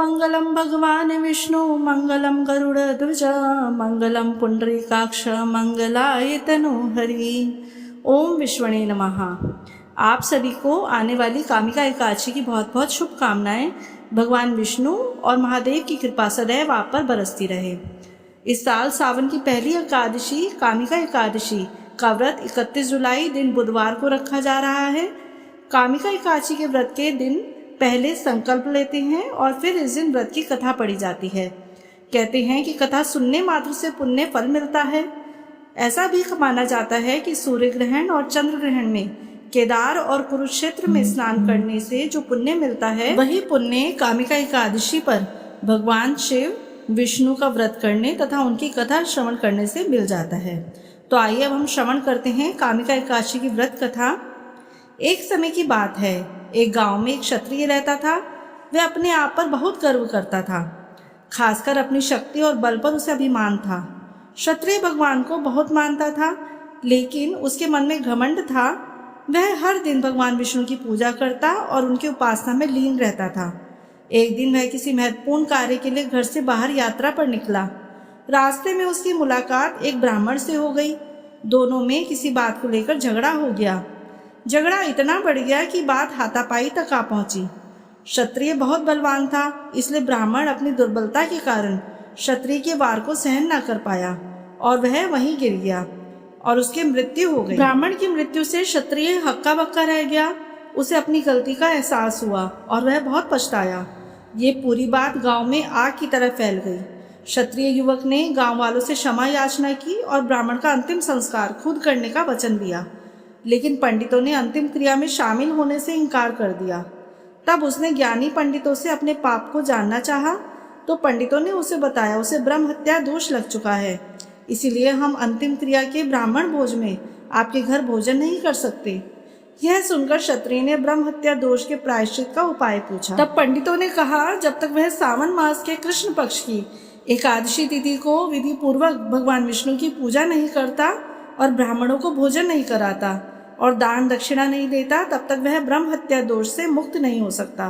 मंगलम भगवान विष्णु मंगलम गरुड़ध्वज मंगलम पुंडरीकाक्ष मंगलाय तनोहरि। ओम विष्णवे नमः। आप सभी को आने वाली कामिका एकादशी की बहुत बहुत शुभकामनाएं। भगवान विष्णु और महादेव की कृपा सदैव आप पर बरसती रहे। इस साल सावन की पहली एकादशी कामिका एकादशी का व्रत 31 जुलाई दिन बुधवार को रखा जा रहा है। कामिका एकादशी के व्रत के दिन पहले संकल्प लेते हैं और फिर इस दिन व्रत की कथा पढ़ी जाती है। कहते हैं कि कथा सुनने मात्र से पुण्य फल मिलता है। ऐसा भी माना जाता है कि सूर्य ग्रहण और चंद्र ग्रहण में केदार और कुरुक्षेत्र में स्नान करने से जो पुण्य मिलता है वही पुण्य कामिका एकादशी पर भगवान शिव विष्णु का व्रत करने तथा उनकी कथा श्रवण करने से मिल जाता है। तो आइए अब हम श्रवण करते हैं कामिका एकादशी की व्रत कथा। एक समय की बात है, एक गांव में एक क्षत्रिय रहता था। वह अपने आप पर बहुत गर्व करता था, खासकर अपनी शक्ति और बल पर उसे अभिमान था। क्षत्रिय भगवान को बहुत मानता था, लेकिन उसके मन में घमंड था। वह हर दिन भगवान विष्णु की पूजा करता और उनकी उपासना में लीन रहता था। एक दिन वह किसी महत्वपूर्ण कार्य के लिए घर से बाहर यात्रा पर निकला। रास्ते में उसकी मुलाकात एक ब्राह्मण से हो गई। दोनों में किसी बात को लेकर झगड़ा हो गया। झगड़ा इतना बढ़ गया कि बात हाथापाई तक आ पहुंची। क्षत्रिय बहुत बलवान था, इसलिए ब्राह्मण अपनी दुर्बलता के कारण क्षत्रिय के वार को सहन न कर पाया और वह वहीं गिर गया और उसकी मृत्यु हो गई। ब्राह्मण की मृत्यु से क्षत्रिय हक्का बक्का रह गया। उसे अपनी गलती का एहसास हुआ और वह बहुत पछताया। ये पूरी बात गांव में आग की तरह फैल गई। क्षत्रिय युवक ने गांव वालों से क्षमा याचना की और ब्राह्मण का अंतिम संस्कार खुद करने का वचन दिया, लेकिन पंडितों ने अंतिम क्रिया में शामिल होने से इनकार कर दिया। तब उसने ज्ञानी पंडितों से अपने पाप को जानना चाहा, तो पंडितों ने उसे बताया उसे ब्रह्म हत्या दोष लग चुका है, इसीलिए हम अंतिम क्रिया के ब्राह्मण भोज में आपके घर भोजन नहीं कर सकते। यह सुनकर क्षत्रिय ने ब्रह्म हत्या दोष के प्रायश्चित का उपाय पूछा। तब पंडितों ने कहा, जब तक वह सावन मास के कृष्ण पक्ष की एकादशी तिथि को विधि पूर्वक भगवान विष्णु की पूजा नहीं करता और ब्राह्मणों को भोजन नहीं कराता और दान दक्षिणा नहीं देता, तब तक वह ब्रह्म हत्या दोष से मुक्त नहीं हो सकता।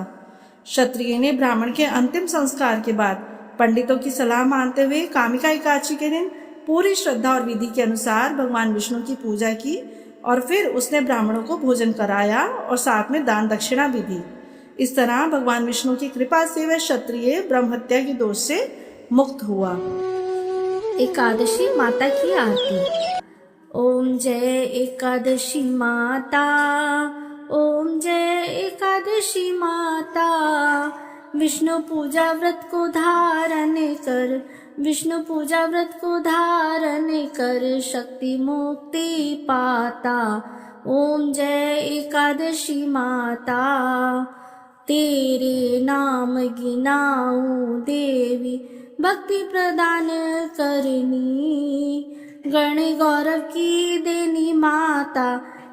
क्षत्रिय ने ब्राह्मण के अंतिम संस्कार के बाद पंडितों की सलाह मानते हुए कामिका एकादशी के दिन पूरी श्रद्धा और विधि के अनुसार भगवान विष्णु की पूजा की और फिर उसने ब्राह्मणों को भोजन कराया और साथ में दान दक्षिणा भी दी। इस तरह भगवान विष्णु की कृपा से वह क्षत्रिय ब्रह्म हत्या के दोष से मुक्त हुआ। एकादशी माता की आरती। ओम जय एकादशी माता, ओम जय एकादशी माता। विष्णु पूजा व्रत को धारण कर, विष्णु पूजा व्रत को धारण कर शक्ति मुक्ति पाता। ओम जय एकादशी माता। तेरे नाम गिनाऊं देवी भक्ति प्रदान करनी। गण गौरव की देनी माता,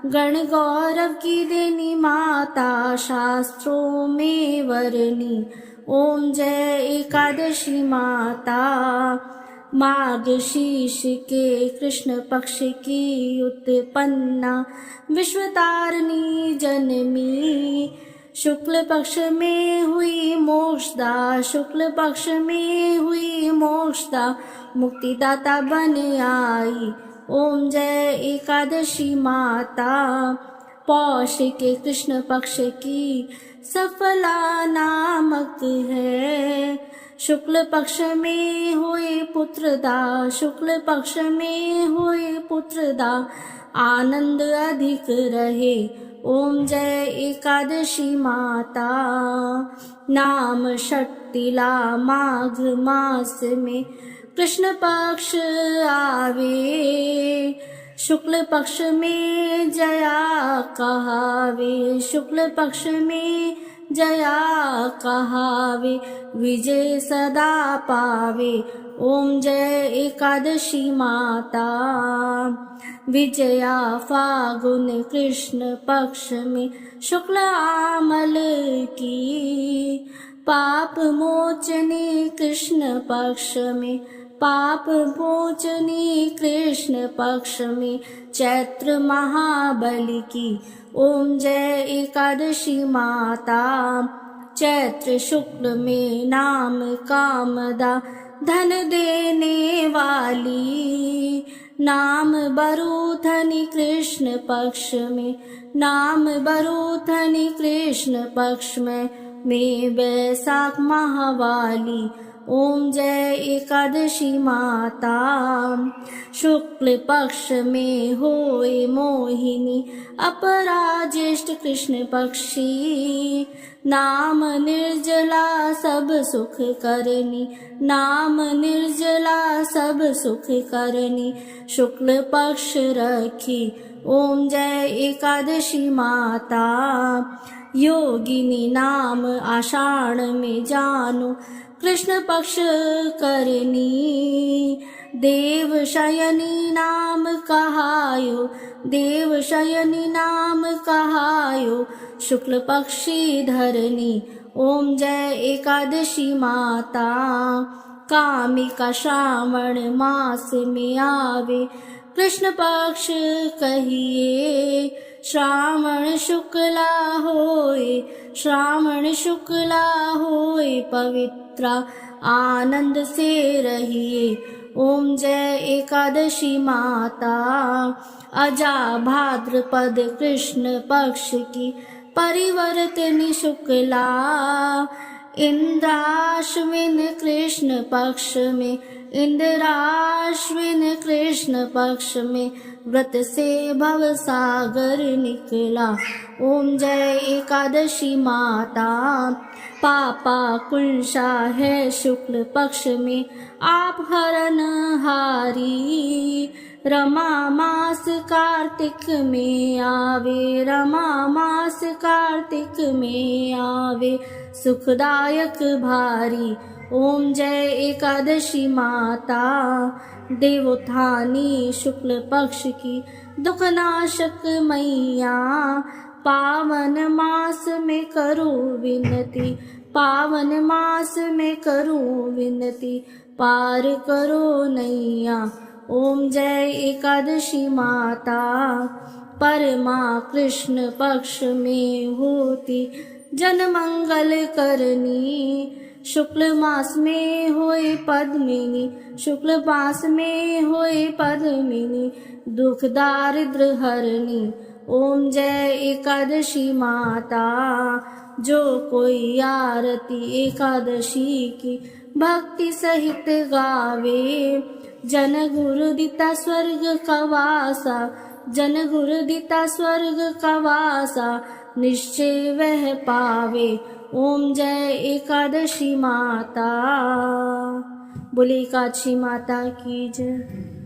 गण गौरव की देनी माता, शास्त्रों में वरनी। ओम जय एकादशी माता। माघ शीर्ष के कृष्ण पक्ष की उत्पन्ना विश्वतारिणी जनमी। शुक्ल पक्ष में हुई मोक्षदा, शुक्ल पक्ष में हुई मोक्षदा, मुक्तिदाता बन आई। ओम जय एकादशी माता। पौष के कृष्ण पक्ष की सफला नामक है। शुक्ल पक्ष में हुए पुत्रदा, शुक्ल पक्ष में हुए पुत्रदा, आनंद अधिक रहे। ओम जय एकादशी माता। नाम षट्तिला माघ मास में कृष्ण पक्ष आवे। शुक्ल पक्ष में जया कहावे, शुक्ल पक्ष में जया कहावे, विजय सदा पावे। ओम जय एकादशी माता। विजया फागुन कृष्ण पक्ष में शुक्ल आमल की। पाप मोचनी कृष्ण पक्ष में, पाप मोचनी कृष्ण पक्ष में चैत्र महाबली की। ओम जय एकादशी माता। चैत्र शुक्ल में नाम कामदा धन देने वाली। नाम बरूथनी कृष्ण पक्ष में, नाम बरूथनी कृष्ण पक्ष में बैसाख महावाली। ओम जय एकादशी माता। शुक्ल पक्ष में होए मोहिनी, अपरा ज्येष्ठ कृष्ण पक्षी। नाम निर्जला सब सुख करनी, नाम निर्जला सब सुख करनी। शुक्ल पक्ष रखी, ओम जय एकादशी माता। योगिनी नाम आषाढ़ में जानो, कृष्ण पक्ष करनी। देव शयनी नाम कहायो, देव शयनी नाम कहायो। शुक्ल पक्षी धरनी, ओम जय एकादशी माता। कामिका श्रावण मास में आवे, कृष्ण पक्ष कहिए। श्रावण शुक्ला होए, श्रावण शुक्ला होए पवित्रा, आनंद से रहिए। ओम जय एकादशी माता। अजा भाद्रपद कृष्ण पक्ष की परिवर्तनी शुक्ला। इंद्राश्विन कृष्ण पक्ष में, इंद्राश्विन कृष्ण पक्ष में व्रत से भव सागर निकला। ओम जय एकादशी माता। पापा कुंशा है शुक्ल पक्ष में, आप हरन हारी। रमा मास कार्तिक में आवे, रमा मास कार्तिक में आवे। सुखदायक भारी, ओम जय एकादशी माता। देवोत्थानी शुक्ल पक्ष की दुखनाशक मैया। पावन मास में करो विनती, पावन मास में करो विनती। पार करो नैया, ओम जय एकादशी माता। परमा कृष्ण पक्ष में होती जन मंगल करनी। शुक्ल मास में होए पद्मिनी, शुक्ल मास में होए पद्मिनी। दुख दारिद्र हरनी, ओम जय एकादशी माता। जो कोई आरती एकादशी की भक्ति सहित गावे, जन गुरु दिता स्वर्ग का वासा, जन गुरु दिता स्वर्ग का वासा। निश्चय वह पावे, ओम जय एकादशी माता। बोले एकादशी माता की जय।